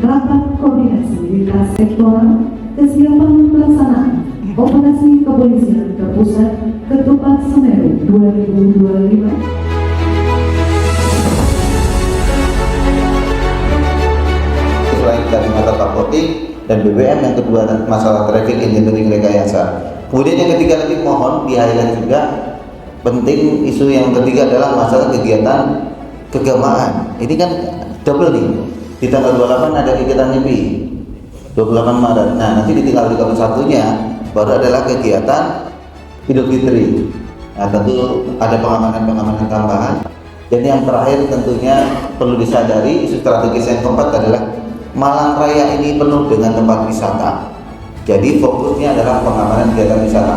rapat koordinasi lintas sektoral kesiapan pelaksanaan operasi kepolisian terpusat Ketupat Semeru 2025. Selain dari mata Kapolri dan BBM, yang kedua masalah traffic engineering rekayasa. Kemudian yang ketiga nanti mohon di highlight juga, penting isu yang ketiga adalah masalah kegiatan keagamaan. Ini kan double nih, di tanggal 28 ada kegiatan MIPI 28 Maret. Nah nanti di tanggal 31-nya baru adalah kegiatan Idul Fitri. Nah tentu ada pengamanan tambahan. Dan yang terakhir tentunya perlu disadari, isu strategis yang keempat adalah Malang Raya ini penuh dengan tempat wisata. Jadi fokusnya adalah pengamanan kegiatan wisata.